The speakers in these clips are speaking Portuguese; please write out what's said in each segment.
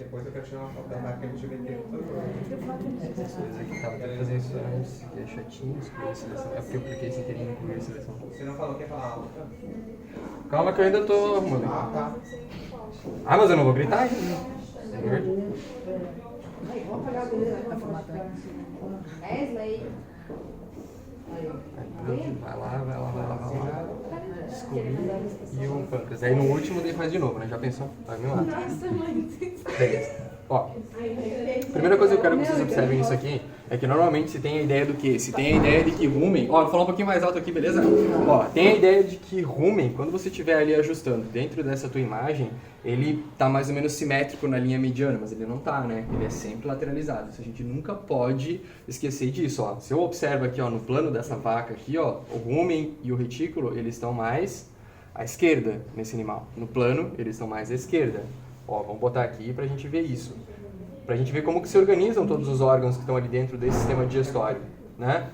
Depois eu quero tirar uma foto da marca que eu te Essas coisas aqui, tava tentando fazer isso antes, que é chatinho, excluir a seleção. É porque eu cliquei sem querer incluir a seleção. Você não falou que ia falar alto? Calma que eu ainda tô arrumando. Ah, tá. Ah, mas eu não vou gritar ainda. Vai lá. Excluir e o Pancas. Aí no último daí faz de novo, né? Já pensou? Vai me matar. Beleza. Ó, primeira coisa que eu quero que vocês observem nisso aqui é que normalmente se tem a ideia do quê? Se tem a ideia de que rumen... Ó, vou falar um pouquinho mais alto aqui, beleza? Ó, tem a ideia de que rumen, quando você estiver ali ajustando dentro dessa tua imagem, ele tá mais ou menos simétrico na linha mediana, mas ele não tá, né? Ele é sempre lateralizado. Isso a gente nunca pode esquecer disso, ó. Se eu observo aqui, ó, no plano dessa vaca aqui, ó, o rumen e o retículo, eles estão mais à esquerda nesse animal. No plano, eles estão mais à esquerda. Ó, vamos botar aqui pra gente ver isso. Pra gente ver como que se organizam todos os órgãos que estão ali dentro desse sistema digestório, né?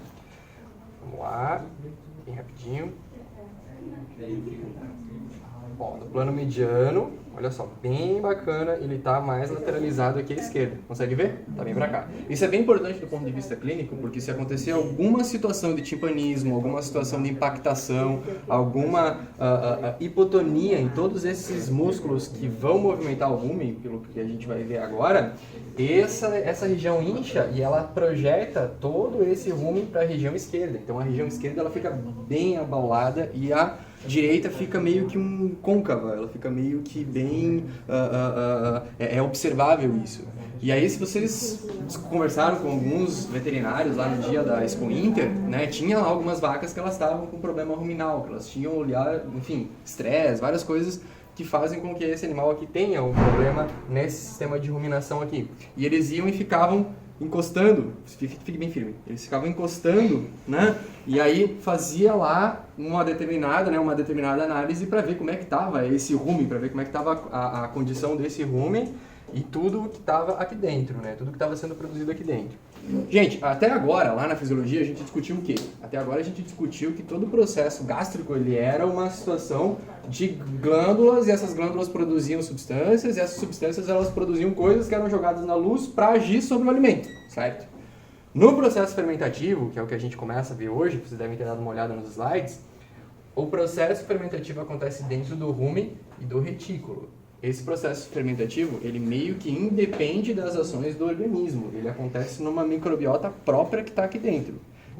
Vamos lá, bem rapidinho. Ó, no plano mediano, olha só, bem bacana, ele tá mais lateralizado aqui à esquerda. Consegue ver? Tá bem pra cá. Isso é bem importante do ponto de vista clínico, porque se acontecer alguma situação de timpanismo, alguma situação de impactação, alguma hipotonia em todos esses músculos que vão movimentar o rumen, pelo que a gente vai ver agora, essa região incha e ela projeta todo esse rumen para a região esquerda. Então a região esquerda ela fica bem abaulada e a direita fica meio que côncava, ela fica meio que bem... é observável isso. E aí, se vocês conversaram com alguns veterinários lá no dia da Expo Inter, né, tinha lá algumas vacas que elas estavam com problema ruminal, que elas tinham olhar, enfim, estresse, várias coisas que fazem com que esse animal aqui tenha um problema nesse sistema de ruminação aqui. E eles iam e ficavam encostando, fique bem firme, eles ficavam encostando, né? E aí fazia lá uma determinada análise para ver como é que estava esse rumen, para ver como é que estava a condição desse rumen e tudo que estava aqui dentro, né? Tudo que estava sendo produzido aqui dentro. Gente, até agora, lá na fisiologia, a gente discutiu o quê? Até agora a gente discutiu que todo o processo gástrico, ele era uma situação de glândulas, e essas glândulas produziam substâncias, e essas substâncias, elas produziam coisas que eram jogadas na luz para agir sobre o alimento, certo? No processo fermentativo, que é o que a gente começa a ver hoje, que vocês devem ter dado uma olhada nos slides, o processo fermentativo acontece dentro do rumen e do retículo. Esse processo fermentativo, ele meio que independe das ações do organismo. Ele acontece numa microbiota própria que está aqui dentro.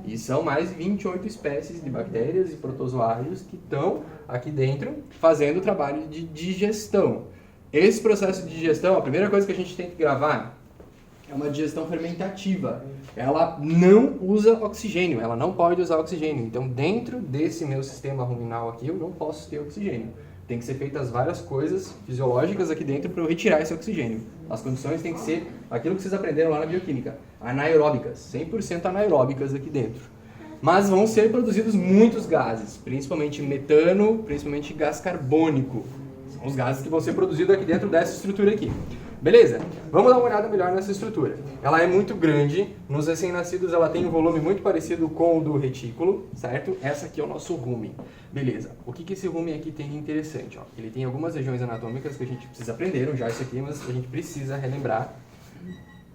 E são mais de 28 espécies de bactérias e protozoários que estão aqui dentro fazendo o trabalho de digestão. Esse processo de digestão, a primeira coisa que a gente tem que gravar é uma digestão fermentativa. Ela não usa oxigênio, ela não pode usar oxigênio. Então, dentro desse meu sistema ruminal aqui, eu não posso ter oxigênio. Tem que ser feitas várias coisas fisiológicas aqui dentro para eu retirar esse oxigênio. As condições têm que ser aquilo que vocês aprenderam lá na bioquímica, anaeróbicas, 100% anaeróbicas aqui dentro. Mas vão ser produzidos muitos gases, principalmente metano, principalmente gás carbônico. São os gases que vão ser produzidos aqui dentro dessa estrutura aqui. Beleza? Vamos dar uma olhada melhor nessa estrutura. Ela é muito grande, nos recém-nascidos ela tem um volume muito parecido com o do retículo, certo? Essa aqui é o nosso rumen. Beleza, o que esse rumen aqui tem de interessante? Ó? Ele tem algumas regiões anatômicas que a gente precisa aprender já isso aqui, mas a gente precisa relembrar.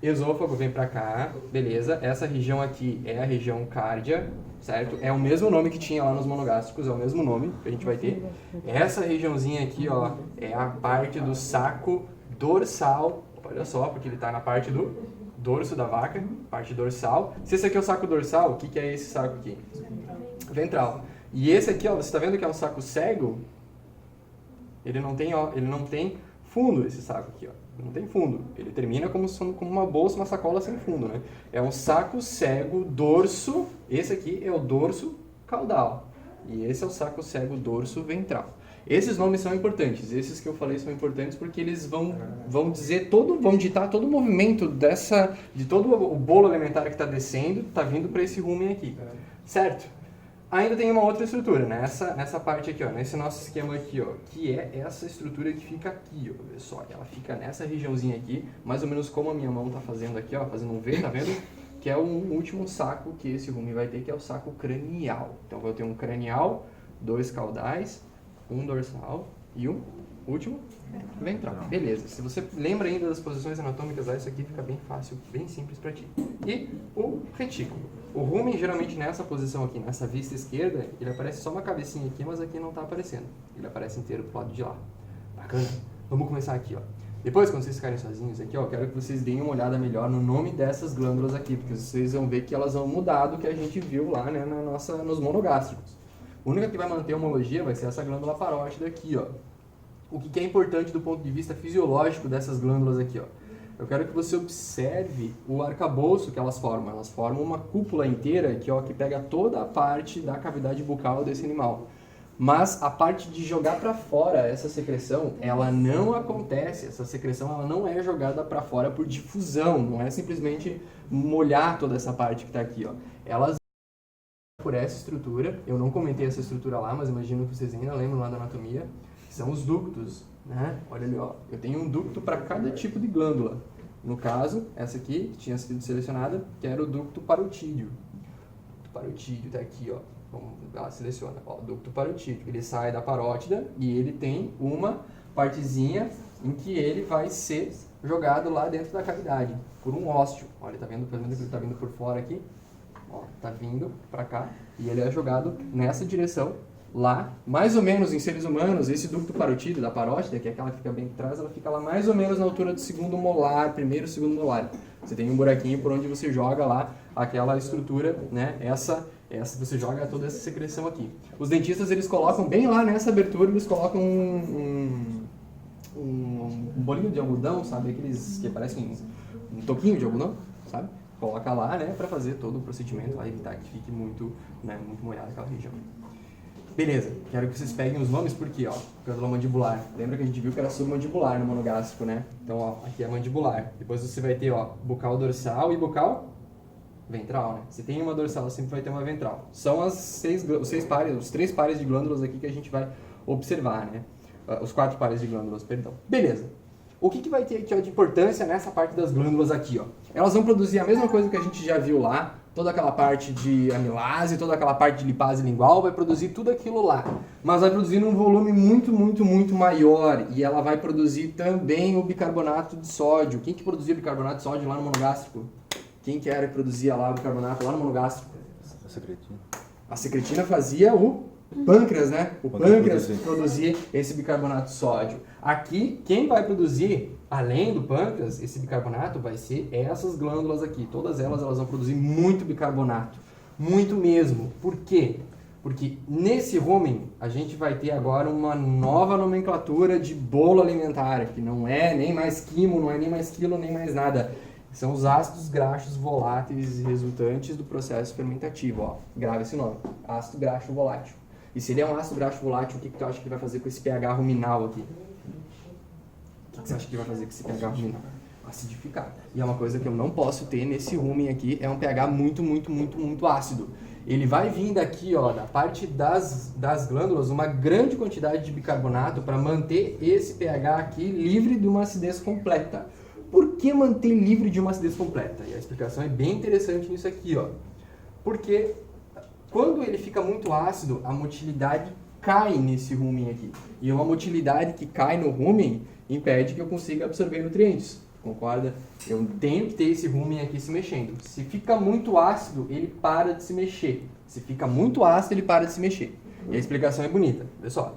Esôfago vem pra cá, beleza? Essa região aqui é a região cárdia, certo? É o mesmo nome que tinha lá nos monogástricos, é o mesmo nome que a gente vai ter. Essa regiãozinha aqui, ó, é a parte do saco dorsal, olha só, porque ele está na parte do dorso da vaca, parte dorsal. Se esse aqui é o saco dorsal, o que é esse saco aqui? Ventral. E esse aqui, ó, você está vendo que é um saco cego? Ele não tem fundo, esse saco aqui, ó. Não tem fundo. Ele termina como uma bolsa, uma sacola sem fundo, né? É um saco cego dorso. Esse aqui é o dorso caudal. E esse é o saco cego dorso ventral. Esses nomes são importantes, esses que eu falei são importantes porque eles vão ditar todo o movimento de todo o bolo alimentar que está descendo, está vindo para esse rumen aqui, certo? Ainda tem uma outra estrutura, nessa parte aqui, ó, nesse nosso esquema aqui, ó, que é essa estrutura que fica aqui, ó, pessoal, ela fica nessa regiãozinha aqui, mais ou menos como a minha mão está fazendo aqui, ó, fazendo um V, tá vendo? Que é o último saco que esse rumen vai ter, que é o saco cranial. Então eu tenho um cranial, 2 caudais, um dorsal e um último Ventral. Beleza. Se você lembra ainda das posições anatômicas lá, isso aqui fica bem fácil, bem simples para ti. E o retículo. O rumen, geralmente nessa posição aqui, nessa vista esquerda, ele aparece só uma cabecinha aqui, mas aqui não está aparecendo. Ele aparece inteiro pro lado de lá. Bacana? Vamos começar aqui, ó. Depois, quando vocês ficarem sozinhos aqui, ó, eu quero que vocês deem uma olhada melhor no nome dessas glândulas aqui, porque vocês vão ver que elas vão mudar do que a gente viu lá, né, nos monogástricos. A única que vai manter a homologia vai ser essa glândula parótida aqui, ó. O que é importante do ponto de vista fisiológico dessas glândulas aqui, ó. Eu quero que você observe o arcabouço que elas formam. Elas formam uma cúpula inteira aqui, ó, que pega toda a parte da cavidade bucal desse animal. Mas a parte de jogar para fora essa secreção, ela não acontece. Essa secreção ela não é jogada para fora por difusão, não é simplesmente molhar toda essa parte que está aqui, ó. Elas por essa estrutura, eu não comentei essa estrutura lá, mas imagino que vocês ainda lembram lá da anatomia, são os ductos, né? Olha ali, ó, eu tenho um ducto para cada tipo de glândula. No caso, essa aqui, que tinha sido selecionada, que era o ducto parotídeo. O ducto parotídeo está aqui, ó. Ela seleciona, ó, o ducto parotídeo. Ele sai da parótida e ele tem uma partezinha em que ele vai ser jogado lá dentro da cavidade, por um ósteo. Olha, tá vendo que ele tá vindo por fora aqui? Ó, tá vindo para cá e ele é jogado nessa direção lá, mais ou menos em seres humanos, esse ducto parotídeo da parótida, que é aquela que fica bem atrás, ela fica lá mais ou menos na altura do segundo molar, primeiro e segundo molar. Você tem um buraquinho por onde você joga lá aquela estrutura, né? Essa você joga toda essa secreção aqui. Os dentistas, eles colocam bem lá nessa abertura, eles colocam um bolinho de algodão, sabe? Aqueles que parecem um toquinho de algodão, sabe? Coloca lá, né, para fazer todo o procedimento lá, evitar que fique muito, né, muito molhada aquela região. Beleza, quero que vocês peguem os nomes porque, ó, glândula mandibular. Lembra que a gente viu que era submandibular no monogástrico, né? Então, ó, aqui é mandibular. Depois você vai ter, ó, bucal dorsal e bucal ventral, né? Se tem uma dorsal, sempre vai ter uma ventral. São os três pares de glândulas aqui que a gente vai observar, né? Os 4 pares de glândulas, perdão. Beleza. O que vai ter aqui, ó, de importância nessa parte das glândulas aqui, ó? Elas vão produzir a mesma coisa que a gente já viu lá, toda aquela parte de amilase, toda aquela parte de lipase lingual, vai produzir tudo aquilo lá. Mas vai produzir num volume muito, muito, muito maior. E ela vai produzir também o bicarbonato de sódio. Quem que produzia bicarbonato de sódio lá no monogástrico? Quem que era que produzia lá o bicarbonato lá no monogástrico? A secretina. A secretina fazia o pâncreas, né? O pâncreas produzia esse bicarbonato de sódio. Aqui, quem vai produzir, além do pâncreas, esse bicarbonato vai ser essas glândulas aqui. Todas elas vão produzir muito bicarbonato. Muito mesmo. Por quê? Porque nesse rumen, a gente vai ter agora uma nova nomenclatura de bolo alimentar, que não é nem mais quimo, não é nem mais quilo, nem mais nada. São os ácidos graxos voláteis resultantes do processo fermentativo. Ó, grava esse nome, ácido graxo volátil. E se ele é um ácido graxo volátil, o que tu acha que vai fazer com esse pH ruminal aqui? O que você acha que vai fazer com esse pH ruminal? Acidificar. E é uma coisa que eu não posso ter nesse rumen aqui, é um pH muito, muito, muito, muito ácido. Ele vai vir daqui, ó, da parte das glândulas, uma grande quantidade de bicarbonato para manter esse pH aqui livre de uma acidez completa. Por que manter livre de uma acidez completa? E a explicação é bem interessante nisso aqui, ó. Porque quando ele fica muito ácido, a motilidade cai nesse rumen aqui. E uma motilidade que cai no rumen impede que eu consiga absorver nutrientes. Concorda? Eu tenho que ter esse rumen aqui se mexendo. Se fica muito ácido, ele para de se mexer. Se fica muito ácido, ele para de se mexer. E a explicação é bonita. Olha só.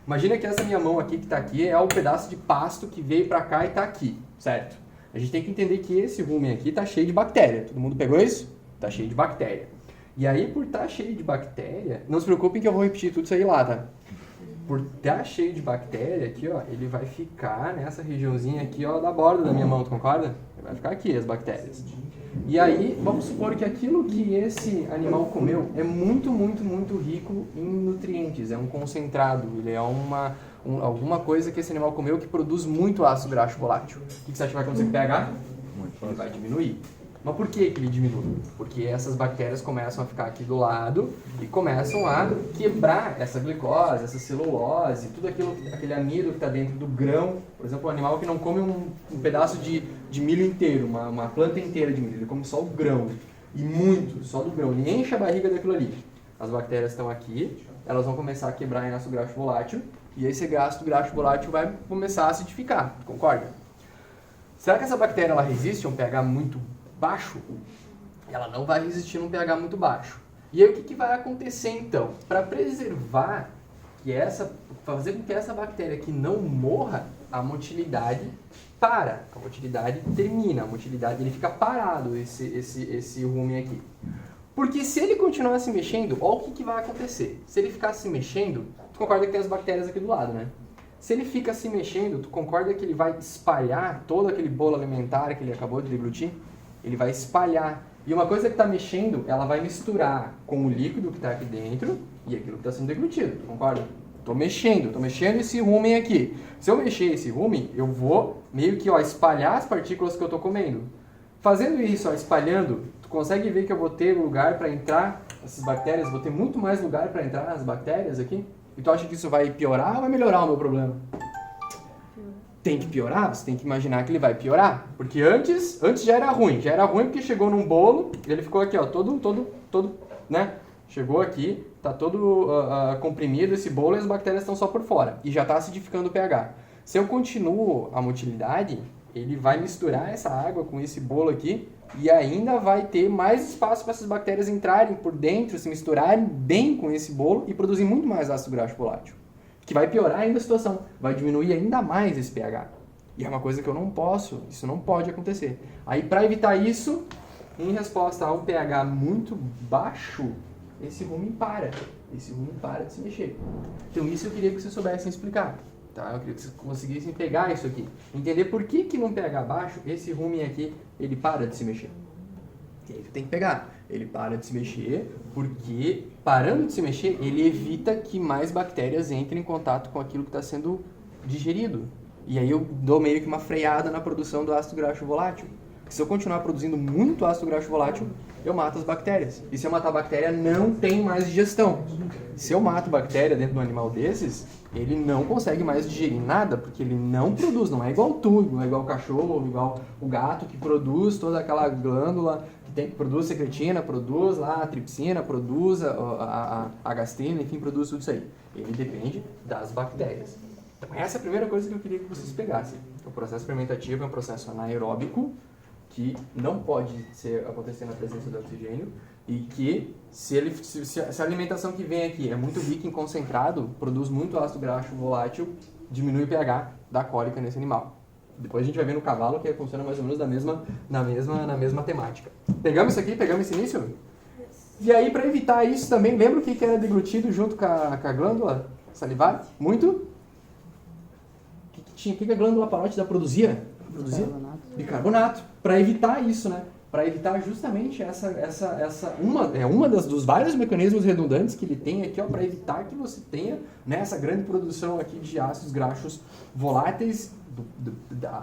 Imagina que essa minha mão aqui que está aqui é o pedaço de pasto que veio para cá e está aqui, certo? A gente tem que entender que esse rumen aqui está cheio de bactéria. Todo mundo pegou isso? Está cheio de bactéria. E aí, por estar cheio de bactéria, não se preocupem que eu vou repetir tudo isso aí lá, tá? Por estar cheio de bactéria aqui, ó, ele vai ficar nessa regiãozinha aqui, ó, da borda da minha mão, tu concorda? Ele vai ficar aqui, as bactérias. E aí, vamos supor que aquilo que esse animal comeu é muito, muito, muito rico em nutrientes, é um concentrado, ele é alguma coisa que esse animal comeu que produz muito ácido graxo volátil. O que você acha que vai acontecer com o pH? Ele vai diminuir. Mas por que ele diminui? Porque essas bactérias começam a ficar aqui do lado e começam a quebrar essa glicose, essa celulose, tudo aquele amido que está dentro do grão. Por exemplo, um animal que não come um pedaço de milho inteiro, uma planta inteira de milho, ele come só o grão. E muito, só do grão. Ele enche a barriga daquilo ali. As bactérias estão aqui, elas vão começar a quebrar em ácido graxo volátil E esse ácido graxo volátil vai começar a acidificar, concorda? Será que essa bactéria ela resiste a um pH muito baixo? Ela não vai resistir a um pH muito baixo. E aí o que vai acontecer então? Para preservar fazer com que essa bactéria aqui não morra, a motilidade para, a motilidade termina, a motilidade ele fica parado, esse rumen aqui. Porque se ele continuar se mexendo, olha o que vai acontecer. Se ele ficar se mexendo, tu concorda que tem as bactérias aqui do lado, né? Se ele fica se mexendo, tu concorda que ele vai espalhar todo aquele bolo alimentar que ele acabou de deglutir? Ele vai espalhar. E uma coisa que está mexendo, ela vai misturar com o líquido que está aqui dentro e aquilo que está sendo deglutido, tu concorda? Estou mexendo esse rumen aqui. Se eu mexer esse rumen, eu vou meio que espalhar as partículas que eu estou comendo. Fazendo isso, espalhando, tu consegue ver que eu vou ter lugar para entrar essas bactérias, vou ter muito mais lugar para entrar nas bactérias aqui? E tu acha que isso vai piorar ou vai melhorar o meu problema? Tem que piorar? Você tem que imaginar que ele vai piorar. Porque antes já era ruim porque chegou num bolo, ele ficou aqui, ó, todo, né? Chegou aqui, tá todo comprimido esse bolo e as bactérias estão só por fora. E já está acidificando o pH. Se eu continuo a motilidade, ele vai misturar essa água com esse bolo aqui e ainda vai ter mais espaço para essas bactérias entrarem por dentro, se misturarem bem com esse bolo e produzir muito mais ácido graxo volátil. Que vai piorar ainda a situação, vai diminuir ainda mais esse pH. E é uma coisa que eu não posso, isso não pode acontecer. Aí para evitar isso, em resposta a um pH muito baixo, esse rumen para de se mexer. Então isso eu queria que vocês soubessem explicar. Tá? Eu queria que vocês conseguissem pegar isso aqui. Entender por que num pH baixo, esse rumen aqui, ele para de se mexer. E aí tu tem que pegar. Ele para de se mexer porque, parando de se mexer, ele evita que mais bactérias entrem em contato com aquilo que está sendo digerido. E aí eu dou meio que uma freada na produção do ácido graxo volátil. Se eu continuar produzindo muito ácido graxo volátil, eu mato as bactérias. E se eu matar a bactéria, não tem mais digestão. Se eu mato bactéria dentro de um animal desses, ele não consegue mais digerir nada, porque ele não produz. Não é igual tu, não é igual o cachorro, igual o gato que produz toda aquela glândula que produz secretina, produz lá a tripsina, produz a gastrina, enfim, produz tudo isso aí. Ele depende das bactérias. Então essa é a primeira coisa que eu queria que vocês pegassem. O processo fermentativo é um processo anaeróbico, que não pode acontecer na presença do oxigênio e que se a alimentação que vem aqui é muito rica em concentrado, produz muito ácido graxo volátil, diminui o pH da cólica nesse animal. Depois a gente vai ver no cavalo que funciona mais ou menos na mesma temática. Pegamos isso aqui? Pegamos esse início? E aí, para evitar isso também, lembra o que era deglutido junto com a glândula salivar? Muito? O que a glândula parótida produzia? Bicarbonato. Para evitar isso, né? Para evitar justamente uma dos vários mecanismos redundantes que ele tem aqui, para evitar que você tenha essa grande produção aqui de ácidos graxos voláteis,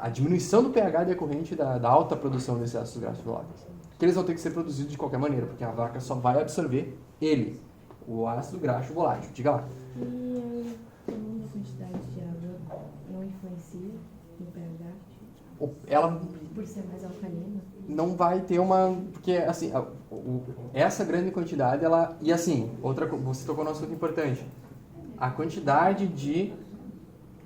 a diminuição do pH decorrente da alta produção desses ácidos graxos voláteis. Que eles vão ter que ser produzidos de qualquer maneira, porque a vaca só vai absorver o ácido graxo volátil. Diga lá. E a quantidade de água não influencia no pH? Ela Por ser mais alcalina? Não vai ter porque assim, essa grande quantidade, e assim, você tocou num assunto importante, a quantidade de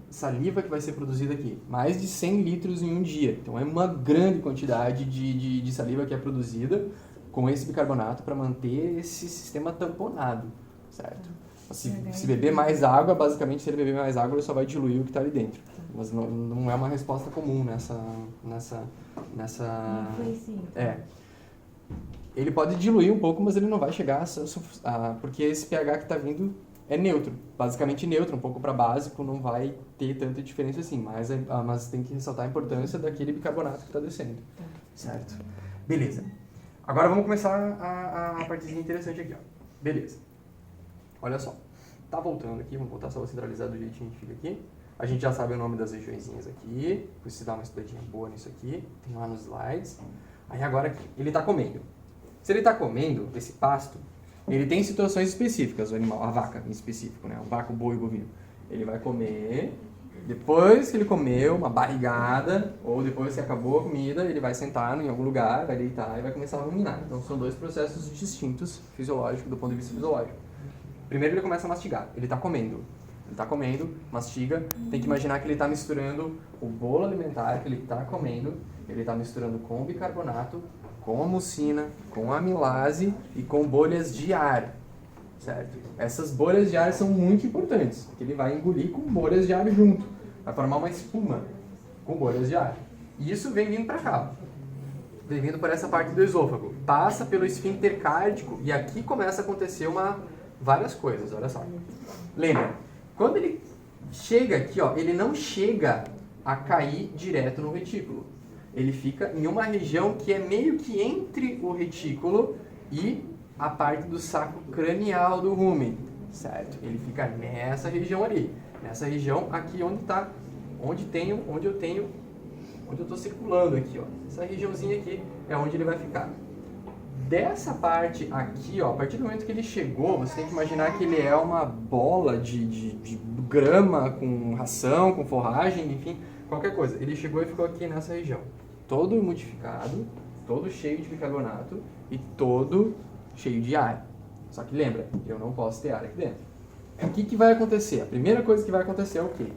saliva que vai ser produzida aqui, mais de 100 litros em um dia, então é uma grande quantidade de saliva que é produzida com esse bicarbonato para manter esse sistema tamponado, certo? Se beber mais água, basicamente, se ele beber mais água, ele só vai diluir o que está ali dentro. Mas não é uma resposta comum nessa. Não influencia, então. Ele pode diluir um pouco, mas ele não vai chegar porque esse pH que está vindo é neutro. Basicamente neutro, um pouco para básico, não vai ter tanta diferença assim. Mas tem que ressaltar a importância daquele bicarbonato que está descendo. Certo? Beleza. Agora vamos começar a partezinha interessante aqui. Ó. Beleza. Olha só, tá voltando aqui, vamos voltar só para centralizar do jeitinho que fica aqui. A gente já sabe o nome das regiõezinhas aqui, precisa dar uma estudadinha boa nisso aqui, tem lá nos slides. Aí agora aqui, ele tá comendo. Se ele tá comendo esse pasto, ele tem situações específicas, o animal, a vaca em específico, né? O vaca, o boi, o bovino. Ele vai comer, depois que ele comeu uma barrigada, ou depois que acabou a comida, ele vai sentar em algum lugar, vai deitar e vai começar a ruminar. Então são dois processos distintos, fisiológicos, do ponto de vista fisiológico. Primeiro ele começa a mastigar, ele está comendo. Ele está comendo, mastiga, tem que imaginar que ele está misturando o bolo alimentar que ele está comendo, ele está misturando com o bicarbonato, com a mucina, com a amilase e com bolhas de ar, certo? Essas bolhas de ar são muito importantes, porque ele vai engolir com bolhas de ar junto, vai formar uma espuma com bolhas de ar. E isso vem vindo para cá, vem vindo por essa parte do esôfago, passa pelo esfíncter cárdico e aqui começa a acontecer várias coisas, olha só. Lembra, quando ele chega aqui, ó, ele não chega a cair direto no retículo. Ele fica em uma região que é meio que entre o retículo e a parte do saco cranial do rumen, certo? Ele fica nessa região ali, nessa região aqui onde eu estou circulando aqui, ó. Essa regiãozinha aqui é onde ele vai ficar. Dessa parte aqui, ó, a partir do momento que ele chegou, você tem que imaginar que ele é uma bola de grama com ração, com forragem, enfim, qualquer coisa. Ele chegou e ficou aqui nessa região. Todo modificado, todo cheio de bicarbonato e todo cheio de ar. Só que lembra, eu não posso ter ar aqui dentro. O que vai acontecer? A primeira coisa que vai acontecer é o quê?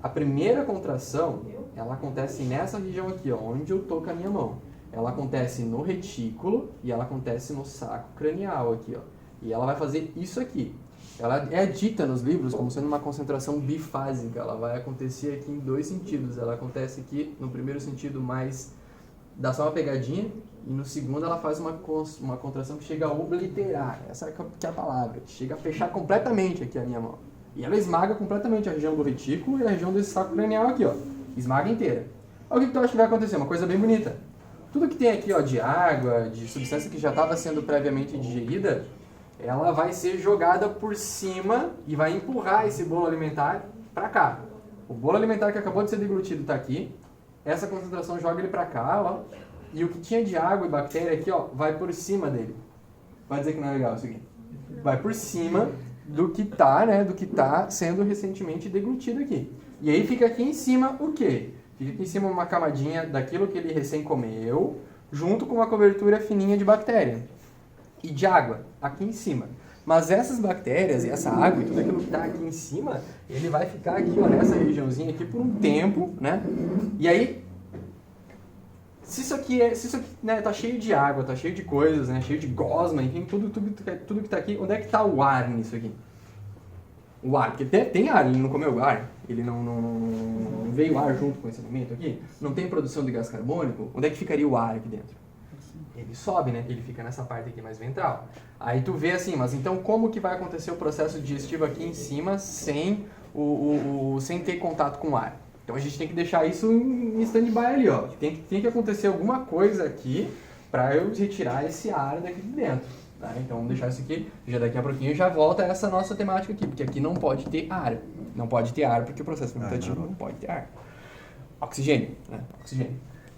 A primeira contração, ela acontece nessa região aqui, ó, onde eu tô com a minha mão. Ela acontece no retículo e ela acontece no saco cranial aqui, ó. E ela vai fazer isso aqui. Ela é dita nos livros como sendo uma concentração bifásica. Ela vai acontecer aqui em dois sentidos. Ela acontece aqui no primeiro sentido mais dá só uma pegadinha e no segundo ela faz uma contração que chega a obliterar. Essa que é a palavra. Chega a fechar completamente aqui a minha mão. E ela esmaga completamente a região do retículo e a região desse saco cranial aqui, ó. Esmaga inteira. Olha o que tu acha que vai acontecer? Uma coisa bem bonita. Tudo que tem aqui, ó, de água, de substância que já estava sendo previamente digerida, ela vai ser jogada por cima e vai empurrar esse bolo alimentar para cá. O bolo alimentar que acabou de ser deglutido está aqui. Essa concentração joga ele para cá, ó. E o que tinha de água e bactéria aqui, ó, vai por cima dele. Vai dizer que não é legal isso aqui. Vai por cima do que tá, né, do que tá sendo recentemente deglutido aqui. E aí fica aqui em cima o quê? Fica aqui em cima uma camadinha daquilo que ele recém comeu, junto com uma cobertura fininha de bactéria e de água aqui em cima. Mas essas bactérias e essa água e tudo aquilo que está aqui em cima, ele vai ficar aqui, ó, nessa regiãozinha aqui por um tempo, né? E aí, se isso aqui né, tá cheio de água, tá cheio de coisas, né, cheio de gosma, enfim, tudo que está aqui, onde é que está o ar nisso aqui? O ar, porque tem ar, ele não comeu ar, ele não veio ar junto com esse alimento aqui, não tem produção de gás carbônico, onde é que ficaria o ar aqui dentro? Ele sobe, né? Ele fica nessa parte aqui mais ventral. Aí tu vê assim, mas então como que vai acontecer o processo digestivo aqui em cima sem ter contato com o ar? Então a gente tem que deixar isso em stand-by ali, ó. Tem que acontecer alguma coisa aqui para eu retirar esse ar daqui de dentro. Tá? Então vamos deixar isso aqui, já daqui a pouquinho já volta essa nossa temática aqui, porque aqui não pode ter ar. Não pode ter ar porque o processo fermentativo não pode ter ar. Oxigênio, né? Oxigênio.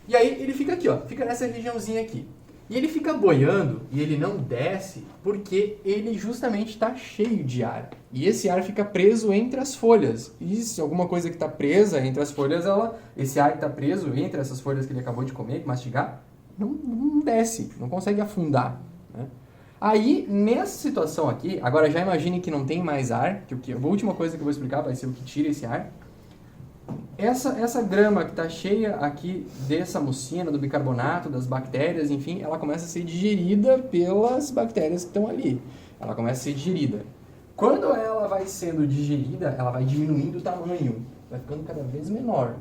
E aí ele fica aqui, ó, fica nessa regiãozinha aqui. E ele fica boiando e ele não desce porque ele justamente está cheio de ar. E esse ar fica preso entre as folhas. E se alguma coisa que está presa entre as folhas, esse ar que está preso entre essas folhas que ele acabou de comer, mastigar, não desce, não consegue afundar, né? Aí, nessa situação aqui, agora já imagine que não tem mais ar, que a última coisa que eu vou explicar vai ser o que tira esse ar. Essa grama que está cheia aqui dessa mucina, do bicarbonato, das bactérias, enfim, ela começa a ser digerida pelas bactérias que estão ali. Ela começa a ser digerida. Quando ela vai sendo digerida, ela vai diminuindo o tamanho, vai ficando cada vez menor.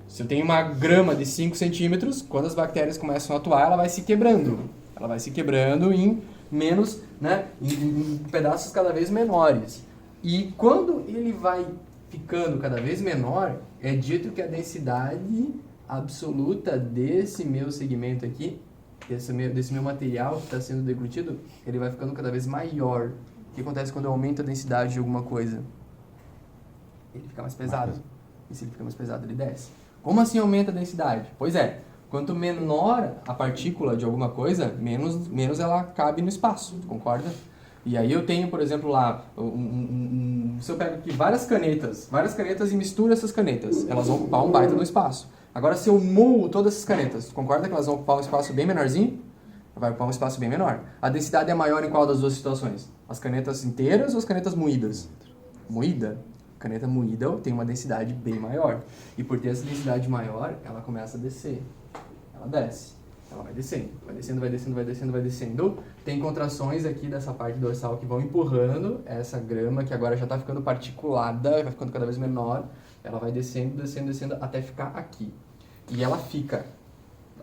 Se eu tenho uma grama de 5 centímetros, quando as bactérias começam a atuar, ela vai se quebrando. Ela vai se quebrando em menos, né, em pedaços cada vez menores. E quando ele vai ficando cada vez menor, é dito que a densidade absoluta desse meu segmento aqui, desse meu material que está sendo deglutido, ele vai ficando cada vez maior. O que acontece quando eu aumento a densidade de alguma coisa? Ele fica mais pesado. E se ele fica mais pesado, ele desce. Como assim aumenta a densidade? Pois é, quanto menor a partícula de alguma coisa, menos ela cabe no espaço, concorda? E aí eu tenho, por exemplo, lá, se eu pego aqui várias canetas e misturo essas canetas, elas vão ocupar um baita no espaço. Agora, se eu moo todas essas canetas, concorda que elas vão ocupar um espaço bem menorzinho? Vai ocupar um espaço bem menor. A densidade é maior em qual das duas situações? As canetas inteiras ou as canetas moídas? Moída? caneta moída tem uma densidade bem maior. E por ter essa densidade maior, ela começa a descer. Ela desce. Ela vai descendo. Vai descendo, vai descendo, vai descendo, vai descendo. Tem contrações aqui dessa parte dorsal que vão empurrando essa grama, que agora já está ficando particulada, vai ficando cada vez menor. Ela vai descendo, descendo, descendo, até ficar aqui. E ela fica.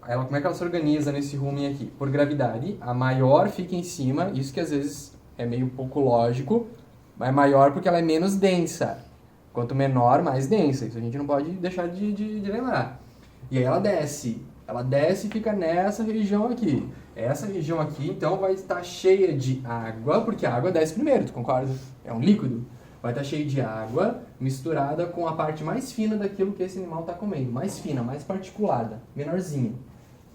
Como é que ela se organiza nesse rumen aqui? Por gravidade, a maior fica em cima, isso que às vezes é meio pouco lógico, mas é maior porque ela é menos densa. Quanto menor, mais densa. Isso a gente não pode deixar de lembrar. E aí ela desce e fica nessa região aqui. Essa região aqui, então, vai estar cheia de água, porque a água desce primeiro, tu concorda? É um líquido. Vai estar cheio de água misturada com a parte mais fina daquilo que esse animal está comendo. Mais fina, mais particulada, menorzinha.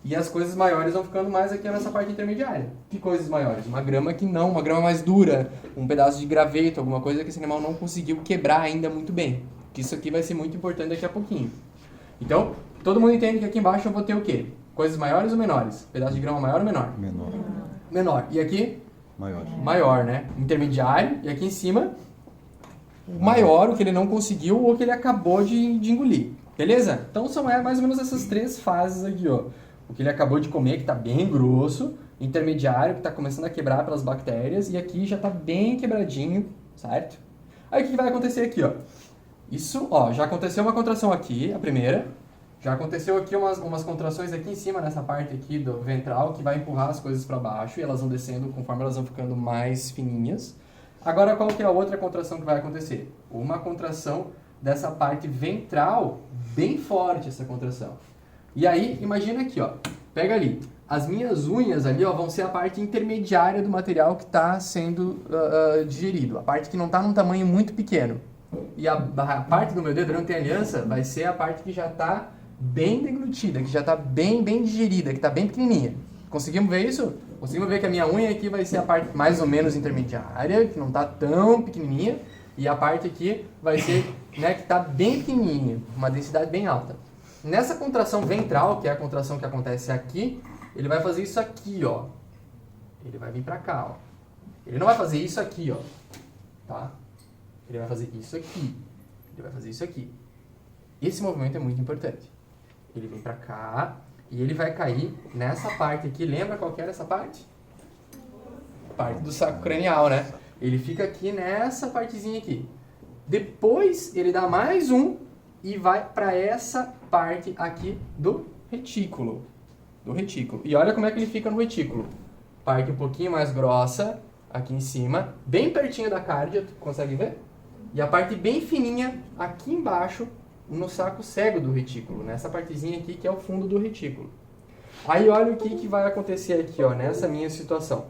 E as coisas maiores vão ficando mais aqui nessa parte intermediária. Que coisas maiores? Uma grama que não, uma grama mais dura, um pedaço de graveto, alguma coisa que esse animal não conseguiu quebrar ainda muito bem. Que isso aqui vai ser muito importante daqui a pouquinho. Então, todo mundo entende que aqui embaixo eu vou ter o quê? Coisas maiores ou menores? Pedaço de grama maior ou menor? Menor. Menor. E aqui? Maior. Maior, né? Intermediário. E aqui em cima, maior, o que ele não conseguiu ou que ele acabou de engolir. Beleza? Então são mais ou menos essas três fases aqui, ó. O que ele acabou de comer, que está bem grosso, intermediário, que está começando a quebrar pelas bactérias, e aqui já está bem quebradinho, certo? Aí o que vai acontecer aqui, ó? Isso, ó, já aconteceu uma contração aqui, a primeira. Já aconteceu aqui umas contrações aqui em cima, nessa parte aqui do ventral, que vai empurrar as coisas para baixo, e elas vão descendo conforme elas vão ficando mais fininhas. Agora, qual que é a outra contração que vai acontecer? Uma contração dessa parte ventral, bem forte essa contração. E aí, imagina aqui, ó, pega ali, as minhas unhas ali, ó, vão ser a parte intermediária do material que está sendo digerido, a parte que não está num tamanho muito pequeno. E a parte do meu dedo, não tem aliança, vai ser a parte que já está bem deglutida, que já está bem digerida, que está bem pequenininha. Conseguimos ver isso? Conseguimos ver que a minha unha aqui vai ser a parte mais ou menos intermediária, que não está tão pequenininha, e a parte aqui vai ser, né, que está bem pequenininha, uma densidade bem alta. Nessa contração ventral, que é a contração que acontece aqui, ele vai fazer isso aqui, ó. Ele vai vir pra cá, ó. Ele não vai fazer isso aqui, ó. Tá? Ele vai fazer isso aqui. Ele vai fazer isso aqui. Esse movimento é muito importante. Ele vem pra cá e ele vai cair nessa parte aqui. Lembra qual que era essa parte? Parte do saco cranial, né? Ele fica aqui nessa partezinha aqui. Depois ele dá mais um e vai para essa parte aqui do retículo. E olha como é que ele fica no retículo. Parte um pouquinho mais grossa, aqui em cima, bem pertinho da cárdia, tu consegue ver? E a parte bem fininha aqui embaixo, no saco cego do retículo, nessa partezinha aqui que é o fundo do retículo. Aí olha o que vai acontecer aqui, ó, nessa minha situação.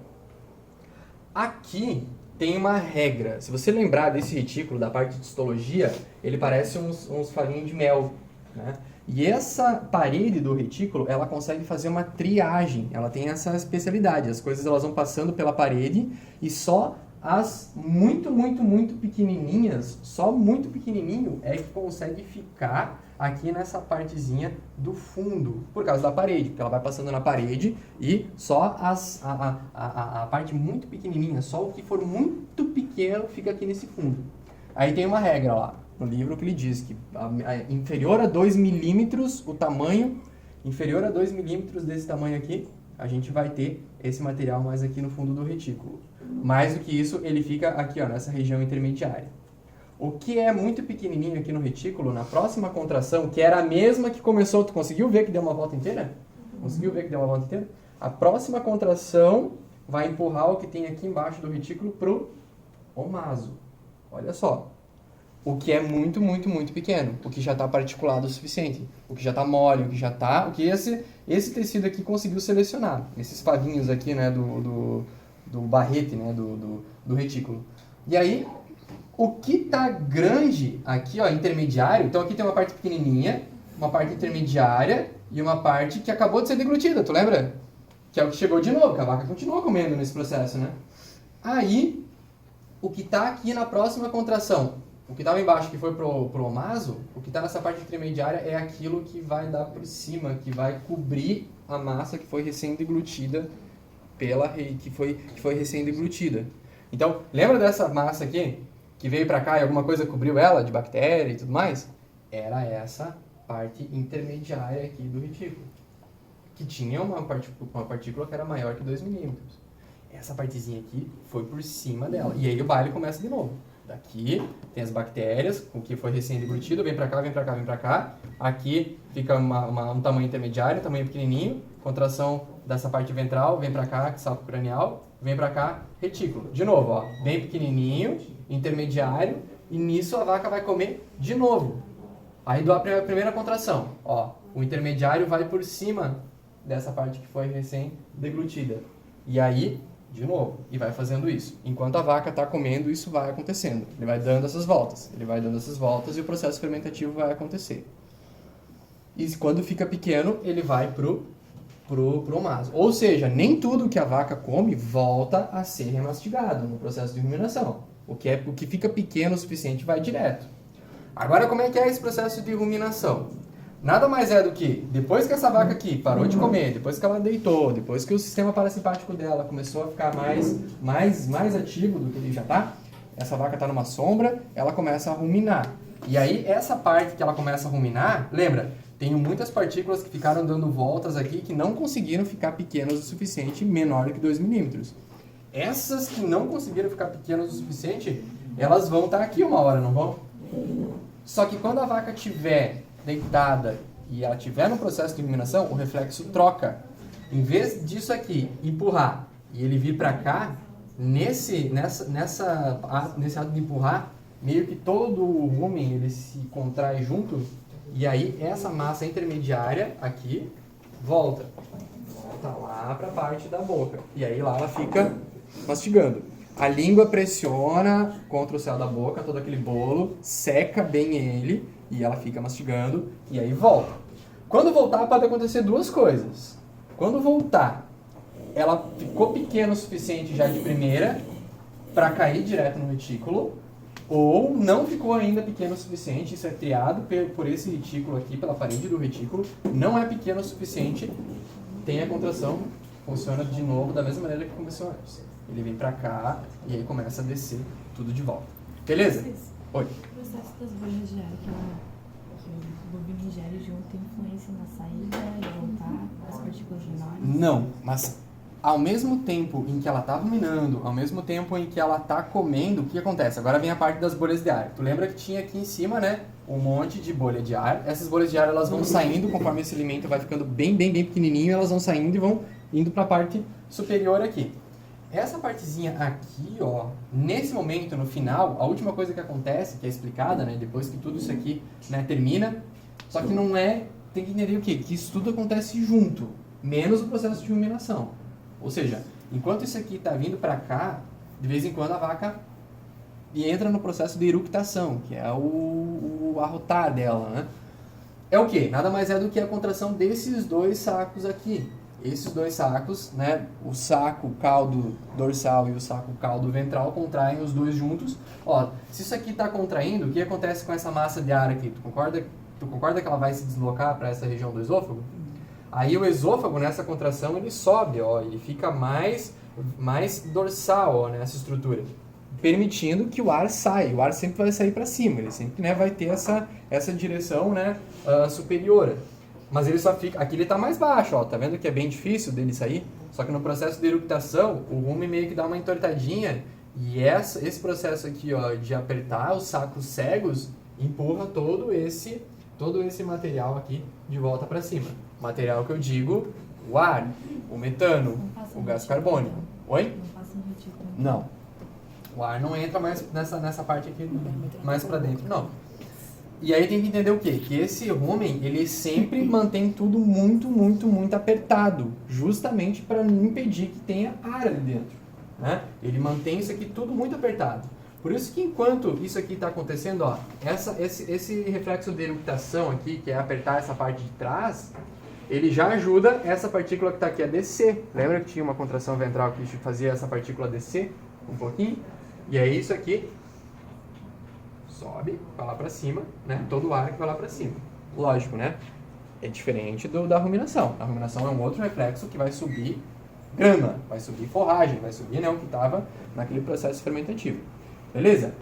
Aqui tem uma regra. Se você lembrar desse retículo, da parte de histologia, ele parece uns farinhos de mel, né? E essa parede do retículo, ela consegue fazer uma triagem. Ela tem essa especialidade. As coisas elas vão passando pela parede e só as muito pequenininhas, só muito pequenininho é que consegue ficar aqui nessa partezinha do fundo, por causa da parede, porque ela vai passando na parede e só a parte muito pequenininha, só o que for muito pequeno fica aqui nesse fundo. Aí tem uma regra lá no livro que ele diz que inferior a 2 milímetros, o tamanho inferior a 2 milímetros desse tamanho aqui, a gente vai ter esse material mais aqui no fundo do retículo. Mais do que isso, ele fica aqui, ó, nessa região intermediária. O que é muito pequenininho aqui no retículo, na próxima contração, que era a mesma que começou, tu conseguiu ver que deu uma volta inteira? Conseguiu ver que deu uma volta inteira? A próxima contração vai empurrar o que tem aqui embaixo do retículo pro omaso. Olha só. O que é muito pequeno, o que já está particulado o suficiente, o que já está mole, o que esse tecido aqui conseguiu selecionar, esses pavinhos aqui, né, do barrete, né, do retículo. E aí, o que está grande aqui, ó, intermediário, então aqui tem uma parte pequenininha, uma parte intermediária e uma parte que acabou de ser deglutida, tu lembra? Que é o que chegou de novo, que a vaca continuou comendo nesse processo, né? Aí, o que está aqui na próxima contração, o que estava embaixo que foi pro omaso, o que está nessa parte intermediária é aquilo que vai dar por cima, que vai cobrir a massa que foi recém-deglutida que foi recém-deglutida. Então, lembra dessa massa aqui? que veio para cá e alguma coisa cobriu ela de bactéria e tudo mais, era essa parte intermediária aqui do retículo, que tinha uma partícula que era maior que 2 milímetros. Essa partezinha aqui foi por cima dela. E aí o baile começa de novo. Daqui tem as bactérias, o que foi recém-deglutido, vem pra cá, vem pra cá, vem pra cá. Aqui fica um tamanho intermediário, um tamanho pequenininho. Contração dessa parte ventral, vem pra cá, saco cranial, vem pra cá, retículo. De novo, ó, bem pequenininho, intermediário, e nisso a vaca vai comer de novo. Aí dá a primeira contração, ó, o intermediário vai por cima dessa parte que foi recém-deglutida. E aí, de novo, e vai fazendo isso. Enquanto a vaca está comendo, isso vai acontecendo. Ele vai dando essas voltas, e o processo fermentativo vai acontecer. E quando fica pequeno, ele vai pro omaso. Ou seja, nem tudo que a vaca come volta a ser remastigado no processo de ruminação. O que fica pequeno o suficiente vai direto. Agora, como é que é esse processo de ruminação? Nada mais é do que, depois que essa vaca aqui parou de comer, depois que ela deitou, depois que o sistema parasimpático dela começou a ficar mais ativo do que ele já está, essa vaca está numa sombra, ela começa a ruminar. E aí, essa parte que ela começa a ruminar, lembra, tem muitas partículas que ficaram dando voltas aqui que não conseguiram ficar pequenas o suficiente, menor do que 2 milímetros. Essas que não conseguiram ficar pequenas o suficiente, elas vão estar aqui uma hora, não vão? Só que quando a vaca estiver deitada e ela estiver no processo de ruminação, o reflexo troca. Em vez disso aqui empurrar e ele vir para cá, nesse ato de empurrar, meio que todo o rumen ele se contrai junto, e aí essa massa intermediária aqui volta lá para a parte da boca, e aí lá ela fica mastigando. A língua pressiona contra o céu da boca, todo aquele bolo, seca bem ele, e ela fica mastigando, e aí volta. Quando voltar, pode acontecer duas coisas. Quando voltar, ela ficou pequena o suficiente já de primeira para cair direto no retículo, ou não ficou ainda pequeno o suficiente, isso é triado por esse retículo aqui, pela parede do retículo, não é pequeno o suficiente, tem a contração, funciona de novo da mesma maneira que começou antes. Ele vem pra cá e aí começa a descer tudo de volta. Beleza? Oi. O processo das bolhas de ar que o bovino ingere junto tem influência na saída e voltar as partículas menores? Não, mas ao mesmo tempo em que ela tá ruminando, ao mesmo tempo em que ela tá comendo, o que acontece? Agora vem a parte das bolhas de ar. Tu lembra que tinha aqui em cima, né, um monte de bolha de ar. Essas bolhas de ar, elas vão saindo conforme esse alimento vai ficando bem pequenininho, elas vão saindo e vão indo para a parte superior aqui. Essa partezinha aqui, ó, nesse momento, no final, a última coisa que acontece, que é explicada, né, depois que tudo isso aqui, né, termina, só que não é, tem que entender o quê? Que isso tudo acontece junto, menos o processo de ruminação. Ou seja, enquanto isso aqui está vindo para cá, de vez em quando a vaca entra no processo de eructação, que é o arrotar dela, né? É o quê? Nada mais é do que a contração desses dois sacos aqui. Esses dois sacos, né, o saco caldo dorsal e o saco caldo ventral contraem os dois juntos. Ó, se isso aqui está contraindo, o que acontece com essa massa de ar aqui? Tu concorda que ela vai se deslocar para essa região do esôfago? Aí o esôfago, nessa contração, ele sobe, ó, ele fica mais dorsal, ó, nessa estrutura, permitindo que o ar saia. O ar sempre vai sair para cima, ele sempre, né, vai ter essa direção, né, superior. Mas ele só fica... Aqui ele está mais baixo, ó. Tá vendo que é bem difícil dele sair? Só que no processo de eructação, o rumen meio que dá uma entortadinha. E esse processo aqui, ó, de apertar os sacos cegos, empurra todo esse material aqui de volta para cima. Material que eu digo, o ar, o metano, o gás carbônico. Oi? Não passa no retículo. Não. O ar não entra mais nessa parte aqui, mais para dentro, não. E aí tem que entender o quê? Que esse rumen, ele sempre mantém tudo muito apertado, justamente para não impedir que tenha ar ali dentro, né? Ele mantém isso aqui tudo muito apertado. Por isso que enquanto isso aqui está acontecendo, ó, esse reflexo de eructação aqui, que é apertar essa parte de trás, ele já ajuda essa partícula que está aqui a descer. Lembra que tinha uma contração ventral que fazia essa partícula descer um pouquinho? E aí isso aqui sobe, vai lá pra cima, né? Todo o ar que vai lá pra cima. Lógico, né? É diferente da ruminação. A ruminação é um outro reflexo que vai subir grama, vai subir forragem, vai subir, né, o que estava naquele processo fermentativo. Beleza?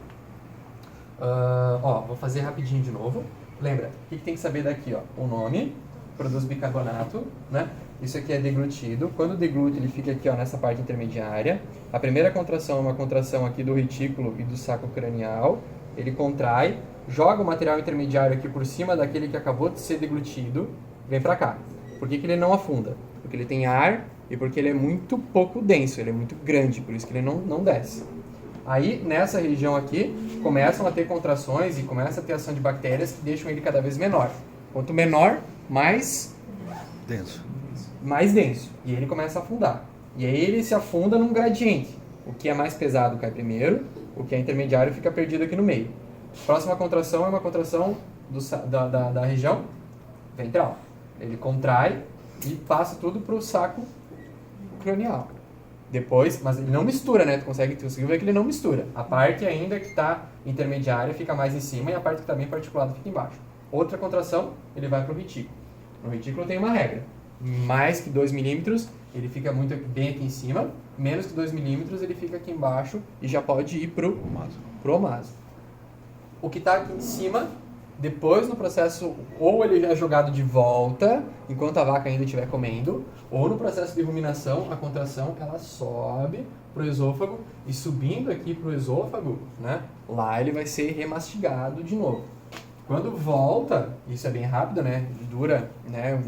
Vou fazer rapidinho de novo. Lembra, o que tem que saber daqui? Ó? O nome, produz bicarbonato, né? Isso aqui é deglutido. Quando deglute, ele fica aqui, ó, nessa parte intermediária. A primeira contração é uma contração aqui do retículo e do saco cranial. Ele contrai, joga o material intermediário aqui por cima daquele que acabou de ser deglutido, vem pra cá. Por que ele não afunda? Porque ele tem ar e porque ele é muito pouco denso, ele é muito grande, por isso que ele não desce. Aí, nessa região aqui, começam a ter contrações e começa a ter ação de bactérias que deixam ele cada vez menor. Quanto menor, mais denso. E ele começa a afundar. E aí ele se afunda num gradiente. O que é mais pesado cai primeiro, o que é intermediário fica perdido aqui no meio. Próxima contração é uma contração da região ventral. Ele contrai e passa tudo para o saco cranial. Depois, mas ele não mistura, né? Tu conseguiu ver que ele não mistura. A parte ainda que está intermediária fica mais em cima e a parte que está bem particulada fica embaixo. Outra contração, ele vai para o retículo. No retículo tem uma regra. Mais que 2 milímetros, ele fica muito bem aqui em cima. Menos que 2 milímetros, ele fica aqui embaixo e já pode ir para o omaso. O que está aqui em cima, depois no processo, ou ele é jogado de volta, enquanto a vaca ainda estiver comendo, ou no processo de ruminação, a contração ela sobe para o esôfago e subindo aqui para o esôfago, né, lá ele vai ser remastigado de novo. Quando volta, isso é bem rápido, né, dura, né,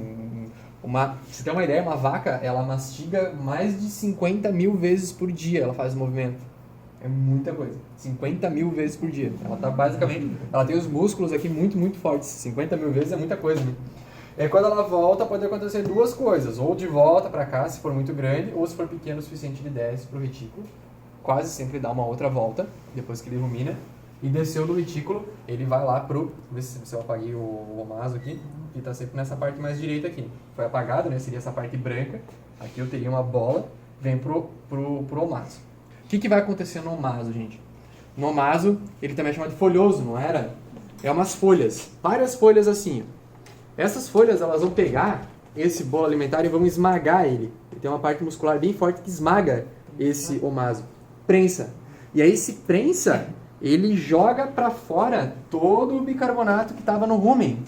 você tem uma ideia, uma vaca, ela mastiga mais de 50 mil vezes por dia, ela faz o movimento. É muita coisa. 50 mil vezes por dia. Ela tá basicamente... Ela tem os músculos aqui muito, muito fortes. 50 mil vezes é muita coisa, né? E aí, quando ela volta, pode acontecer duas coisas. Ou de volta para cá, se for muito grande, ou se for pequeno o suficiente, ele desce pro retículo. Quase sempre dá uma outra volta, depois que ele rumina. E desceu do retículo, ele vai lá pro... Vê se eu apaguei o omaso aqui, que tá sempre nessa parte mais direita aqui. Foi apagado, né? Seria essa parte branca. Aqui eu teria uma bola, vem pro omaso. O que vai acontecer no omaso, gente? No omaso, ele também é chamado de folhoso, não era? É umas folhas, várias folhas assim. Essas folhas, elas vão pegar esse bolo alimentar e vão esmagar ele. Ele tem uma parte muscular bem forte que esmaga esse omaso. Prensa. E aí, se prensa, ele joga para fora todo o bicarbonato que estava no rumen.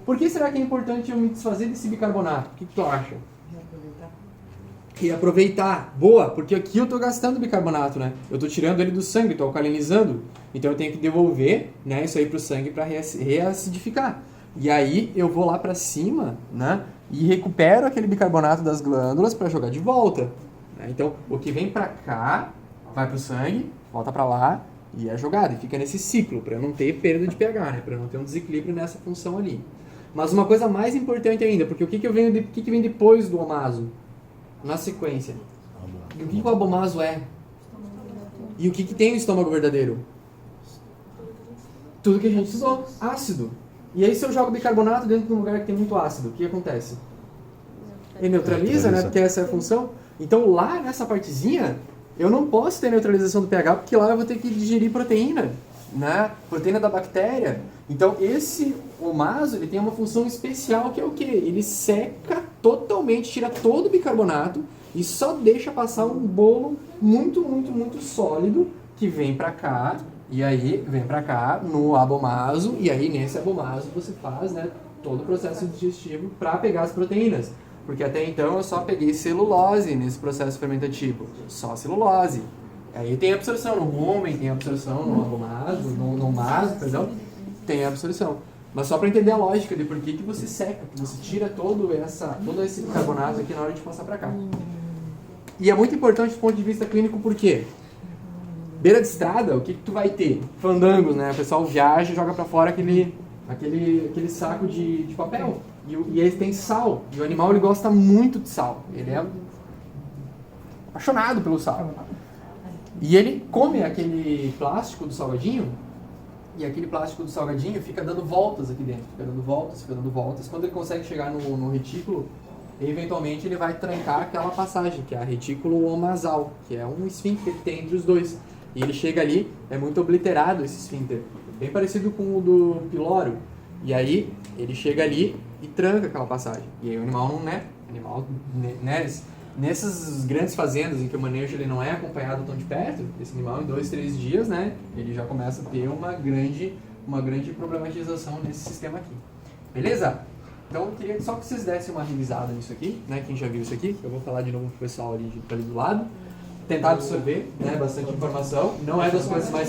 Por que será que é importante eu me desfazer desse bicarbonato? O que tu acha? E aproveitar. Boa, porque aqui eu estou gastando bicarbonato, né? Eu estou tirando ele do sangue, estou alcalinizando. Então eu tenho que devolver, né, isso aí para o sangue para reacidificar. E aí eu vou lá para cima, né, e recupero aquele bicarbonato das glândulas para jogar de volta. Né? Então o que vem para cá vai para o sangue, volta para lá e é jogado. E fica nesse ciclo, para não ter perda de pH, né? Para não ter um desequilíbrio nessa função ali. Mas uma coisa mais importante ainda, porque o que vem depois do omaso? Na sequência. E o que o abomaso é? E o que tem o estômago verdadeiro? Tudo que a gente estudou. Ácido. E aí se eu jogo bicarbonato dentro de um lugar que tem muito ácido, o que acontece? Ele neutraliza, né? Porque essa é a função. Então lá nessa partezinha, eu não posso ter neutralização do pH, porque lá eu vou ter que digerir proteína. Né? Proteína da bactéria. Então esse omaso, ele tem uma função especial que é o quê? Ele seca totalmente, tira todo o bicarbonato e só deixa passar um bolo muito, muito, muito sólido que vem pra cá, e aí vem pra cá no abomaso, e aí nesse abomaso você faz, né, todo o processo digestivo para pegar as proteínas. Porque até então eu só peguei celulose nesse processo fermentativo, só celulose. Aí tem absorção no rumen, tem absorção no abomaso, no maso, perdão, tem absorção. Mas só para entender a lógica de por que você seca, que você tira todo esse bicarbonato aqui na hora de passar para cá. E é muito importante do ponto de vista clínico, por quê? Beira de estrada, o que tu vai ter? Fandangos, né? O pessoal viaja e joga para fora aquele saco de papel. E aí tem sal. E o animal ele gosta muito de sal. Ele é apaixonado pelo sal. E ele come aquele plástico do salgadinho, e aquele plástico do salgadinho fica dando voltas aqui dentro, fica dando voltas. Quando ele consegue chegar no retículo, eventualmente ele vai trancar aquela passagem, que é a retículo omasal, que é um esfíncter que tem entre os dois. E ele chega ali, é muito obliterado esse esfíncter, bem parecido com o do pilório. E aí ele chega ali e tranca aquela passagem. E aí o animal não, né? Nessas grandes fazendas em que o manejo ele não é acompanhado tão de perto, esse animal em 2, 3 dias, né, ele já começa a ter uma grande problematização nesse sistema aqui. Beleza? Então eu queria só que vocês dessem uma revisada nisso aqui, né, quem já viu isso aqui, eu vou falar de novo pro pessoal ali do lado. Tentar absorver, né, bastante informação, não é das coisas mais